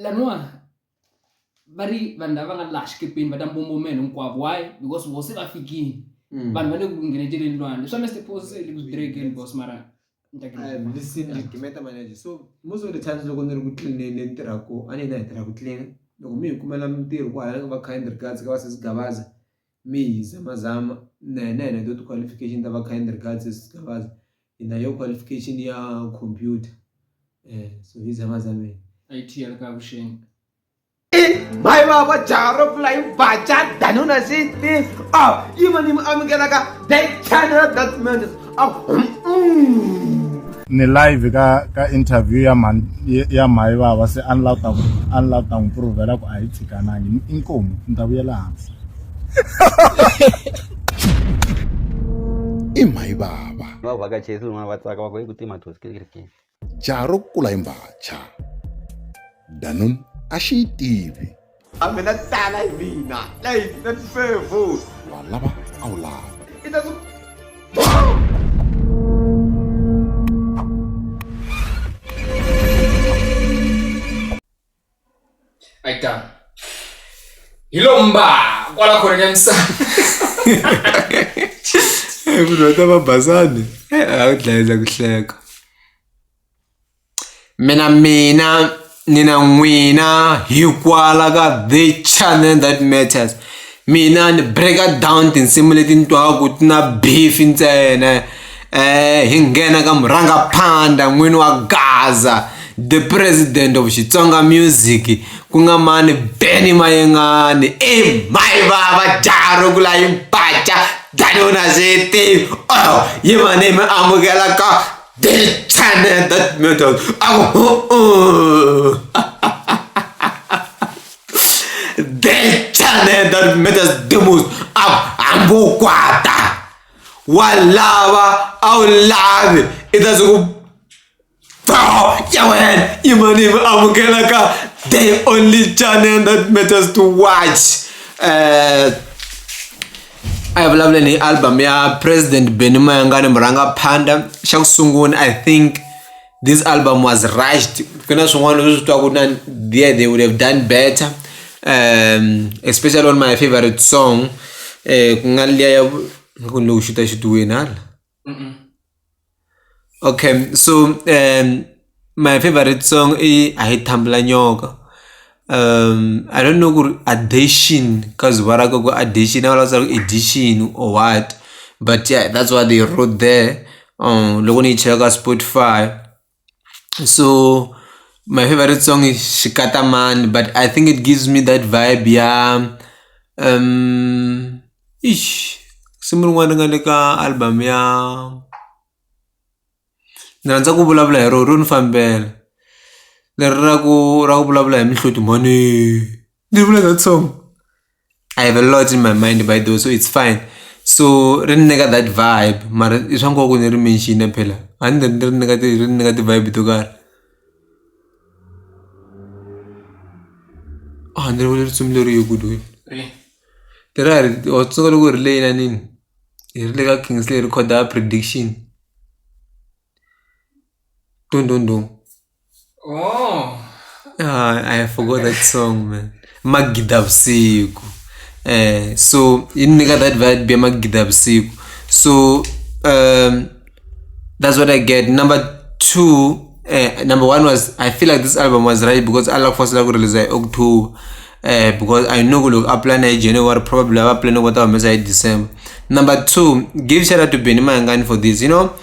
lanwa vari vandava nga lash kipin vadambombo men unkwavo. Why? Because vose vafikini vanhu vane kungenechereni lwandle swameste pose likudrekeni boss mara Kimeta manager. So most of the times loko ni ri ku cleaneni ni tirhako a ni na tirha ku clean loko mi hi kumela mintirho kwala va kind regards ka va sesigabaza mi hi zamazama na to qualification ta va kind regards sesigabaza ina yo qualification ya computer so hi zamazameni IT alikavusheni my baba jaro flying bacha danuna city even amukela ka they channel that man ni live ka interview ya my baba se unlocked improvela ku ayitsikanangi inkomo ndabuyela hansi my baba no vakachesi lona vatsaka vako ekutima tosikiriki jaro kula imbacha danun ashitivi amena tala mina like that favor walava awulava it doesn't aita hilomba kwala khona nyamsa kunota mabazane awudlayela kuhleka mina nina n'wina hikwala ka the channel that matters mina ni break down tinsimu leti ni twaku ti na beef ntsena hi nghena ka murhangaphandla n'wini wa Gaza the president of Xitsonga music ku nga mani Mayengani my baba jaro kula impacha danuna zeti ye mane me amukela ka the channel that matters the channel that matters the most ambukwata walava awulavi itazuku you money amukela ka the only channel that matters to watch I have lovely ni album ya President Mayengani murhangaphandla xa kusungula. I think this album was rushed kuna swin'wana leswi twa ku na they would have done better especially on my favorite song ku nga liya ya ku lo shuta xituweni hala okay so my favorite song is Ahithambula Nyoka. I don't know addition cause warako go addition or edition or what, but yeah, that's what they wrote there. Logo ni check Spotify. So my favorite song is Shikata Man, but I think it gives me that vibe. Yeah, similar one ka album ya. Naranza ku vulavula hi Ron Fambele. Money. That song. I have a lot in my mind by those, so it's fine. So nega that vibe. Mara iswango ko ni mention pela. And then nega the vibe to gar. And there was some lori good. There are also go relay na nini. Irlega Kingsley record that prediction. Dun. oh I forgot that song, man. Magidabsiku. So in that vibe be Magidabsiku. So that's what I get. Number 2, number 1 was I feel like this album was right because I like first release October. Because I know look apply January probably I plan what I message December. Number 2, give shout out to Mayengani for this. You know,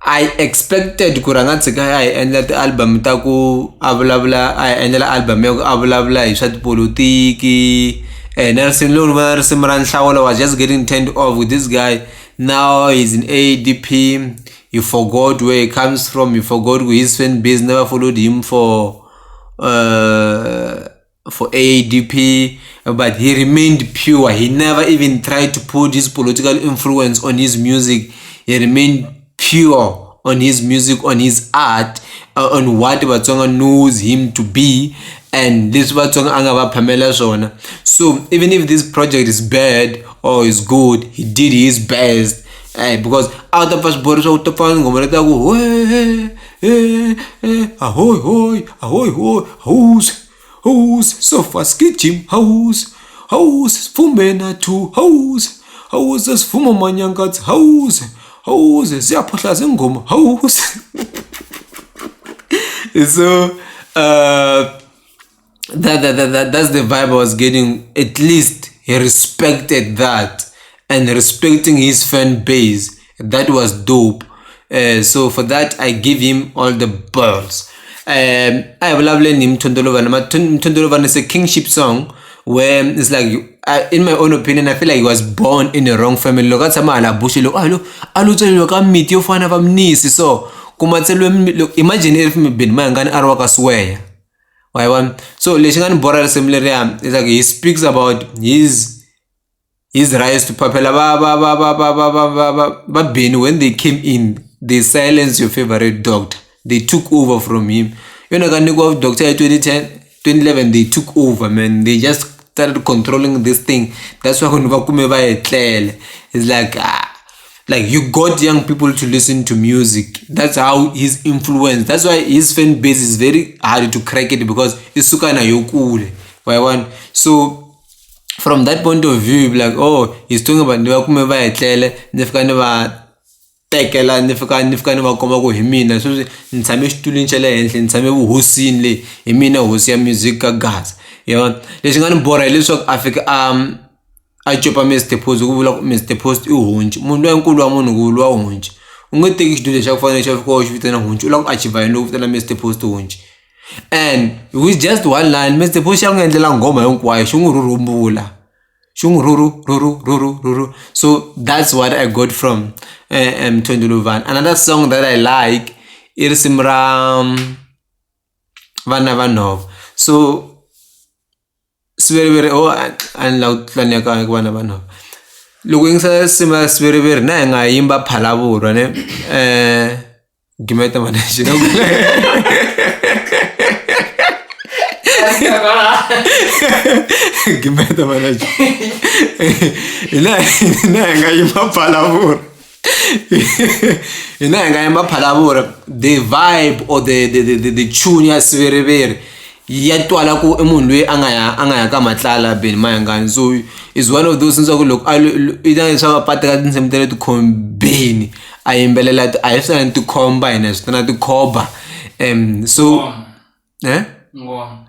I expected kurangatsika I ended the album taku avulabula I ended the album yo avulabula isat politiki Nelson Lundberg Simran Shawala was just getting turned off with this guy. Now he's in ADP. You forgot where he comes from. You forgot who his fan base never followed him for ADP, but he remained pure. He never even tried to put his political influence on his music. He remained pure on his music, on his art, on what Batsonga knows him to be, and this Batsonga angaba Pamela Zona. So even if this project is bad or is good, he did his best. Because out of us Boris out of ahoy hoy, ahoy hoy, house, sofa skijim, house, fumena tu, house, sifuma manyangathi, house, siyaphohla zingoma, house. So that's the vibe I was getting. At least he respected that and respecting his fan base. That was dope. So for that I give him all the balls. I have lovely name Mthondolo Vana. Mthondolo Vana is a kingship song where it's like, in my own opinion, I feel like he was born in the wrong family. Look at some bushi. Look, meet your fan of amnesia. So imagine if me been Mayengani arwaka swear. Why one? So Leshingani Bora similarly is like he speaks about his rise to popular but Ben, when they came in, they silenced your favorite doctor. They took over from him. You know, can you go doctor 2010, 2011, they took over, man. They just started controlling this thing. That's why it's like you got young people to listen to music. That's how his influence. That's why his fan base is very hard to crack it, because it's sukana yokule. Why one? So from that point of view, like, oh, he's talking about nevakumeva etlele, nefika tekela, nefika koma ko himina. So ntsame xitulini xa le henhla, ntsame vuhosini le, himina hosi ya music ka gas. Yeah, leswi nga ni bora leswaku afika a chopa Mr. Post ku vula Mr. Post I hunji. Munhu loyinkulu wa munhu ku vula hunji. U nge teki xitulu xa ku fanele xa fika xi vitana hunji. U la ku achieve yini loko vitana Mr. Post hunji. And with just one line, Mr. Post xa ku endlela ngoma hinkwayo xi n'wi rhurumbula. So that's what I got from Mthondolo Vana. Another song that I like is Simra Vana Vana. So very and loud Vana Vana. Looking sa sima very na nga yimba phalabura ne gimeta manager. Gimeta manager. Ina nga yimba phalabura. Ina nga yimba phalabura. The vibe or the tune ya very yatwala ku umuntu we angaya ka matlala Ben Mayengani. So is one of those things that look ida swa pata ka tinsemtele to combine ayimbelela I have to combine as to coba so ngoma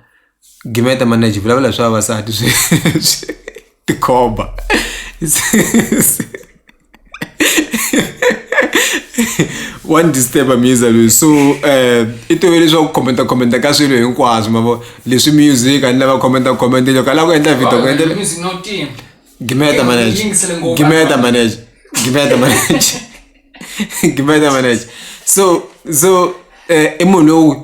gimeta manager bla swa vasati to coba one disturb amazing. So ito vele swa commenta ka swilo hinkwaswo mabo leswi music and never comment yo kala ku endla video ku endla music no team. Gimeta manager. So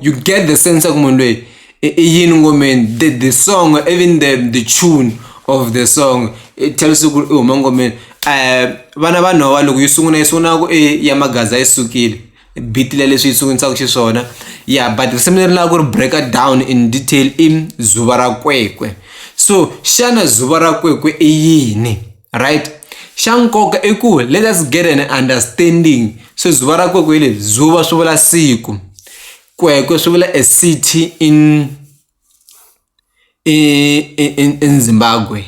you get the sense of mundu the song, even the tune of the song, it tells you mangomen vana vanhova loko yi sunguna ku yamagaza isukile beat leswi yi sungunisa xiswona. Yeah, but similarly na ku break it down in detail in Zura ra kwekwe. So shana Zura ra kwekwe yini, right? Shankoka eku let us get an understanding. So Zura ra kwekwe ile Zura swi vula siku, kwekwe swi vula a city in Zimbabwe.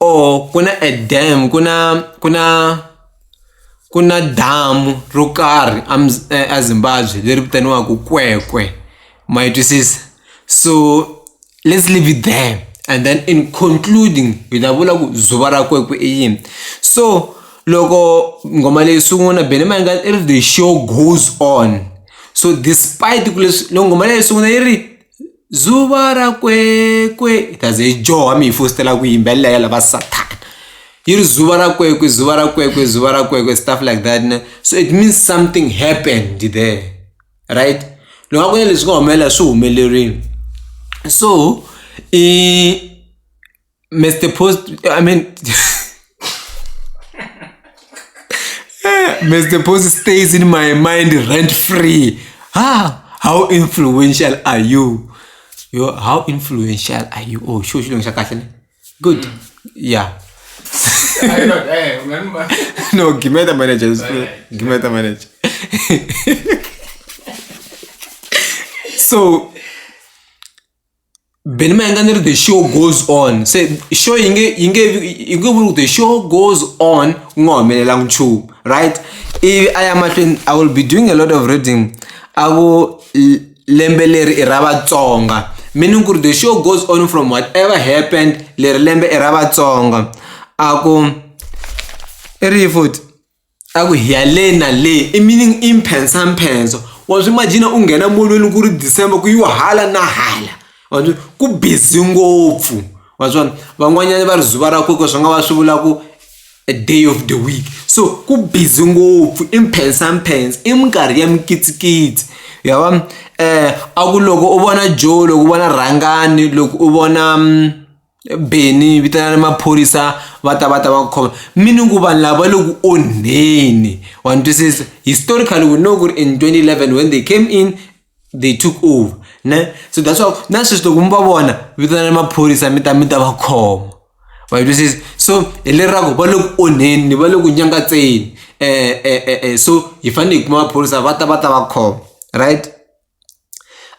Or kuna a dam, kuna damu ro karhi a Zimbabwe leri vitaniwa ku kwekwe. My twisisa. So let's leave it there, and then in concluding hi ta vula ku Zura ra kwekwe yini. So loko ngoma leyi sunguna Ben Mayengani if the show goes on, so despite loko ngoma leyi sunguna yi ri Zura ra kwekwe, it has a joy mi fostela ku yimbelela lava Satan. Yiri Zura ra kwekwe, stuff like that. So it means something happened there, right? Loko ku leswi nga humelela swi humelerile. So Mr. Post, I mean Mr. Post stays in my mind rent free. How influential are you? How influential are you? Oh, sure. Good. Yeah. I don't remember. No, give me the manager. Give me the manager. So Benny Mayengani, the show goes on. Say show the show goes on. Right? I will be doing a lot of reading. I will lembeleri irabatsonga. Meaning the show goes on from whatever happened. Leri lembe irabatsonga. Ako erifut. Ako hiyalena le. Meaning impenso. Was imagine ungena molweni kuri December ku hala na hala. Ku busy ngopfu. Wazwana van'wanyana va ri zuva ra kwekwe swi nga va swi vula ku a day of the week. So ku busy ngopfu impensa i minkarhi ya mikitsikitsi. Yava aku loko u vona Joe, loko u vona Rangani, loko u vona Benny vitana maphorisa va ta va khoma. Meaning ku vanhu lava loko onheni. One to says historically we know good in 2011 when they came in they took over. Ne? So that's why that's just the vona vitana maphorisa mita va khoma. Why this is so elerago ba loko onheni ba loko nyangatseni. So ifane ku maphorisa va ta va khoma. Right?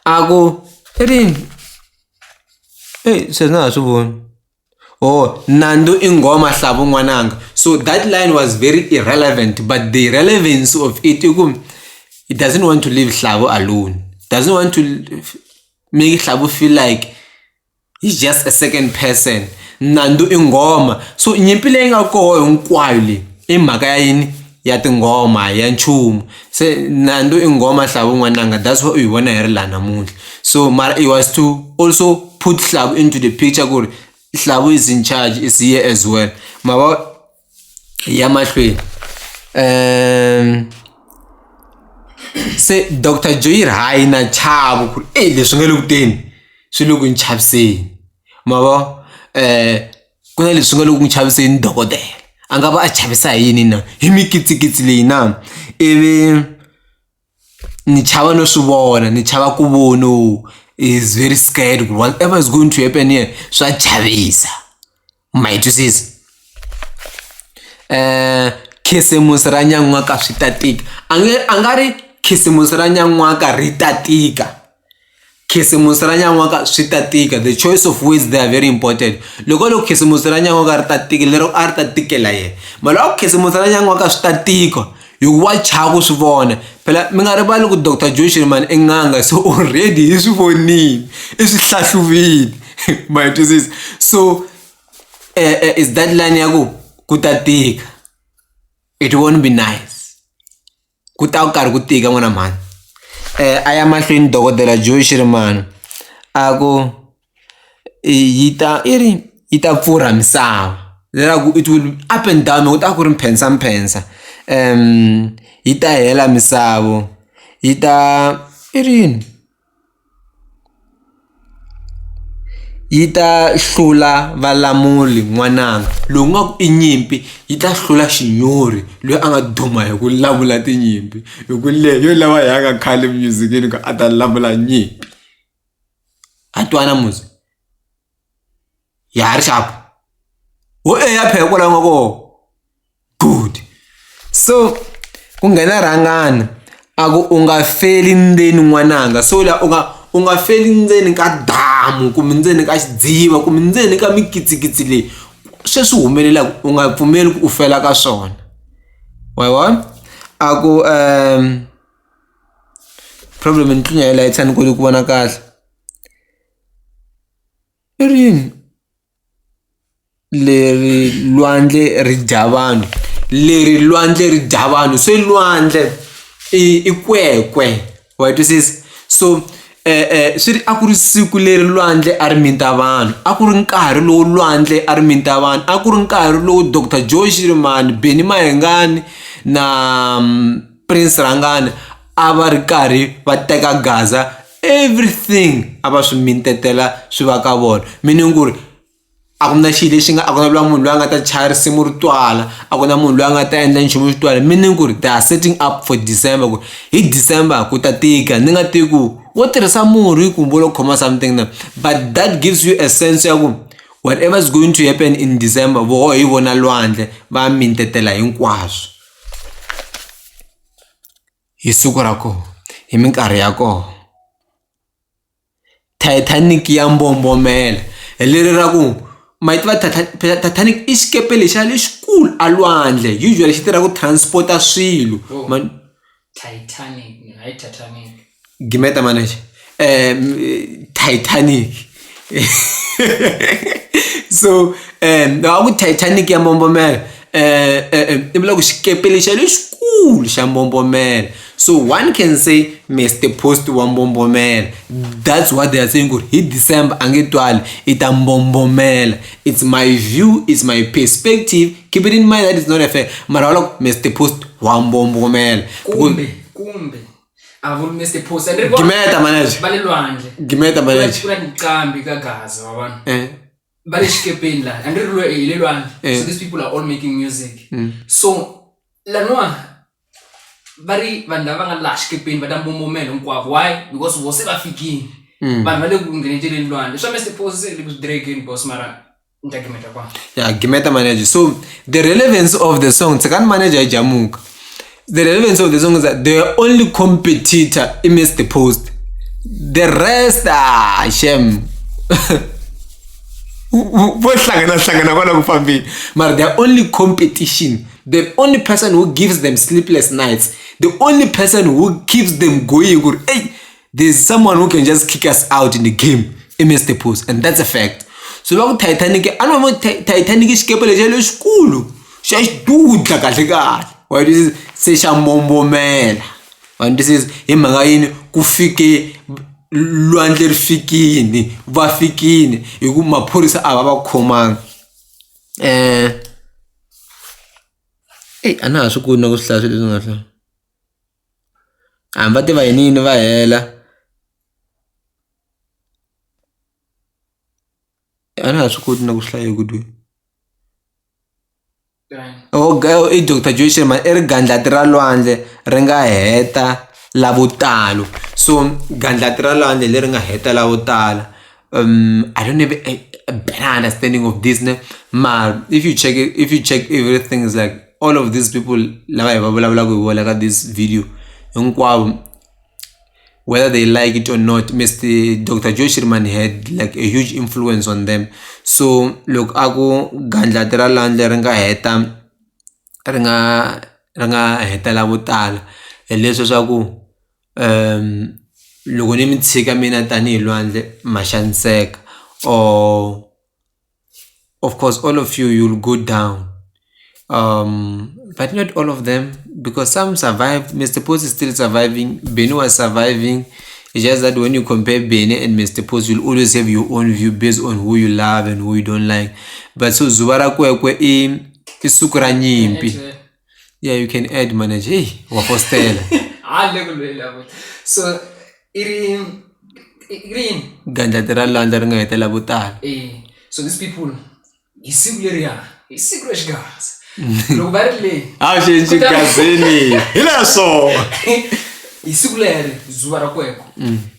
Ako erin sena subon. Oh, Nando ingoma hlabo ngwananga. So that line was very irrelevant, but the relevance of it doesn't want to leave Hlabo alone. Doesn't want to make Hlabo feel like he's just a second person. Nando ingoma. So nyimpile ngakho hinkwayo le imhaka ya yini ya tingoma ya nchumu. Se Nando ingoma hlabo ngwananga. That's what we wanna hear la namuntlha. So it was to also put Hlabo into the picture. Hlabo is in charge, is here as well. Mawa yamahlweni. Se Dr. Joy Rai na chavo ku leswi nga lokuteni swi loko nchaviseni. Mawa kuna leswi nga loko nchaviseni dokotela. A nga va a chavisa yini na? Hi mikitsikitsi leyi na. Ivi ni chava no swi vona, ni chava ku vona. Is very scared. Whatever is going to happen here, so I chavisa. Might you see? Khisimusi ra nyangwaka swi tatika. Angari khisimusi ra nyangwaka ri tatika. Khisimusi ra nyangwaka swi tatika. The choice of words they are very important. Loko khisimusi ra nyangwaka ri tatika, lero a ri tatikela ye. Maloko khisimusi ra nyangwaka swi tatika. You watch how swi vona. Phela mi nga rivali ku Dr. Joe Shirman enganga so already is vonini. Is hlahluvile. My disease. So is that line yaku kutatika. It won't be nice. Kutawukari kutika n'wana mhani. Aya mahlweni Dr. Joe Shirman. Ako yita pfurha misava. It will up and down uta ku ri mpensa. Ita hela misavo. Ita hlula valamuli n'wananga. Lowu nga ku i nyimpi ita hlula xinyori loyi a nga duma hi ku lavula tinyimpi. Hi ku leyo lava yaka khale musicini ka a ta lavula nyimpi. A twana muzi. Ya ri sharp. Ya phela kwala ngako. Good. So kungena Rangana aku unga feli ndzeni n'wananga. So la unga feli ndzeni ka damu kumbe ndzeni ka xidziva kumbe ndzeni ka mikitsikitsi leyi sweswi humelela unga pfumeli ku u fela ka swona. Why? Aku problem ntlunya ya light ani koti ku vona kahle. Leri lwandle ri dya vanhu. Leri lwandle ri dya vanhu. So lwandle i kwekwe. Why to says so swi a ku ri siku leri lwandle a ri minta vanhu. A ku ri nkarhi lowu lwandle a ri minta vanhu. A ku ri nkarhi lowu Dr. Joe Shirman, Benny Mayengani na Prince Rangani a va ri karhi va teka Gaza. Everything a va swi mintetela swi va ka vona. Meaning ku ri a ku na xilo lexi nga a ku na munhu loyi a nga ta chaya risimu ri twala. A ku na munhu loyi a nga ta endla nchumu xi twala. Meaning ku ri they are setting up for December. Ku hi December ku ta tika. Ni nga tivi ku wo tirhisa murhi kumbe lo khoma something na. But that gives you a sense ya ku whatever is going to happen in December vo hi vona lwandle va mintetela hinkwaswo. Hi siku ra koho hi minkarhi ya koho. Titanic ya mbombomela leri ra ku mayitiva Titanic I xikepe lexa lexikulu alwandle usually xi tirha ku transporta swilo man Titanic hayi Titanic gimeta manager Titanic so aku Titanic ya mbombomela ibula ku xikepe lexa lexikulu xa mbombomela. So one can say Mr. Post wa mbombomela. That's what they are saying. Good. Hit December angetwali ita mbombomela. It's my view, it's my perspective. Keep it in mind that it's not a fair. Maralo Mr. Post wa mbombomela. Kumbe. Avul Mr. Post. Gimeta manager. Balelwandle. Gimeta manager. Kuna nkambi kagaza wabona. Baleshikepeni la. Andri ilelwandle. So these people are all making music. So lanwa bari vandava nga lashkepeni vadambomomela hinkwavo. Why? Because vose va fikini vanhu vale ku nghenetseleni lwandle swa Mr. Post le ku Drake boss mara ntakimeta kwa yeah gimeta manager. So the relevance of the song second manager jamuka, the relevance of the song is that the only competitor is Mr. Post, the rest are shame hlangana kona kufambini mara their only competition, the only person who gives them sleepless nights, the only person who keeps them going, hey, there's someone who can just kick us out in the game, Mr. Post, and that's a fact. So like Titanic, I don't know Titanic xikepe lexa lexikulu xa xidudla kahle kahle. Why this is se xa mbombomela. And this is hi mhaka yini ku fike lwandle ri fikini va fikini hi ku maphorisa a va khomanga. Ana ha swi koti na ku hlaya swilo leswi nga hlaya. Va tiva hi nini va hela. Ana ha swi koti na ku hlaya hi ku twi. I Dr. Joyce man ri gandlati ra lwandle ri nga heta lavutalo. So gandlati ra lwandle leri nga heta lavutalo. I don't have a better understanding of this. Ma if you check everything is like all of these people lava hi va vulavulaka hi vona ka this video hinkwavo, whether they like it or not, Mr. Dr. Joe Shirman had like a huge influence on them. So look ako gandlati ra lwandle ri nga heta lavutala hi leswo swa ku loko ni mi tshika mina tanihi lwandle ma xaniseka, or of course all of you'll go down. But not all of them, because some survived. Mr. Post is still surviving. Benny was surviving. It's just that when you compare Benny and Mr. Post, you'll always have your own view based on who you love and who you don't like. But so Zura kwekwe is sukura nyimpi. Yeah, you can add manager. Hey, wapostela. So green gandlati ra lwandle ri nga heta lavutala. So these people isiku lexikazi loko va ri le xigazini hilaso isiku leri Zuva ra kwekwe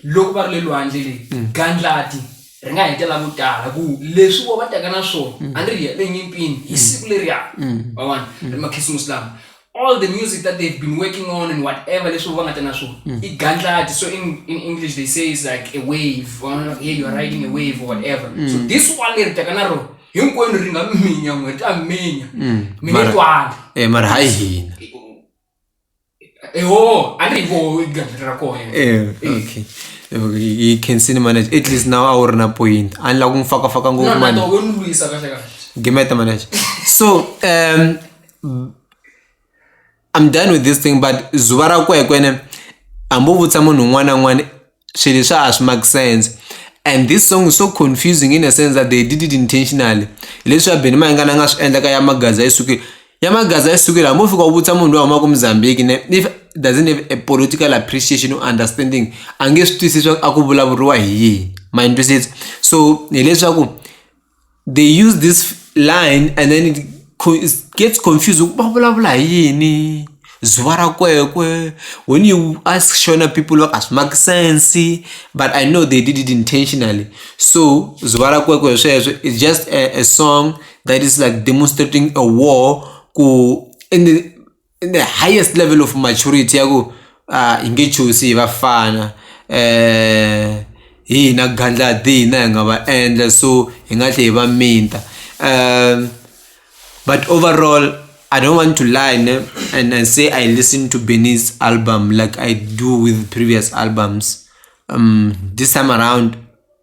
loko va ri le lwandle le gandlati ri nga heta lavutala ku leswi vo va teka na swona a ri hele nyimpini isiku leriya wawani ri makhisimusi lama. All the music that they've been working on and whatever leswi va nga ta na swona I gandlati. So in English they say it's like a wave, here you are riding a wave or whatever. So this one leri teka na ro hinkwenu ri nga minya n'we ta minya mina twala mara hayi hina ani vo gandlati ra kona. Okay. You can see manage at least now our na point anla ku mfaka ngopfu man no no Luisa kahle gimeta manage. So I'm done with this thing, but Zuva ra kwekwe ambo vutsa munhu un'wana na un'wana swilo swa a swi make sense. And this song is so confusing in a sense that they did it intentionally. Leswi Benny Mayengani nga swi endla ka ya magaza isukile ambo fika u vutsa munhu wa huma ku Mozambique if doesn't have a political appreciation or understanding ange swi twisisa aku vulavuriwa hi yini mind you. So leswaku they use this line and then it gets confused ba vulavula hi yini Zuva ra kwekwe. When you ask Shona people what as make sense, but I know they did it intentionally. So Zuva ra kwekwe is just a song that is like demonstrating a war in the highest level of maturity yaku ingechusi vafana hina gandlati hina hi nga va endla so hi nga tlhe hi va minta. But overall I don't want to lie and say I listen to Benny's album like I do with previous albums. This time around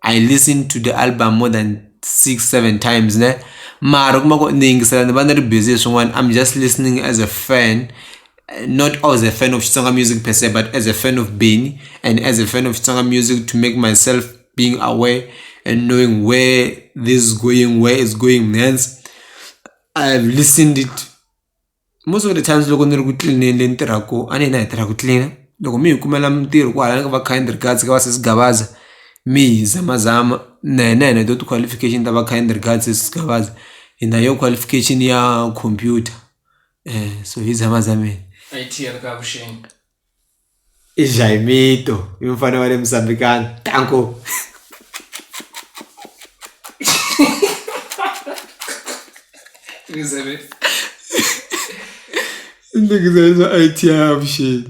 I listened to the album more than 6-7 times. Mara kuma ko ndingisela ni va ni ri busy swin'wana. I'm just listening as a fan, not as a fan of Xitsonga music per se, but as a fan of Benny and as a fan of Xitsonga music to make myself being aware and knowing where this is going, where it's going. Hence, I've listened it most of the times. Loko ni ri ku cleaneni ntirhako a ni hina hi tirha ku clean. Loko mi hi kumela mintirho kwala ka va kind regards ka va sesigabaza mi hi zamazama na hina to qualification ta va kind regards sesigabaza hina yo qualification ya computer. So hi zamazameni IT ya ka vuxeni. i Jaimito i mfana wa le Mozambique tanko. Ngizebe. Nigga, that's IT ya vuxeni.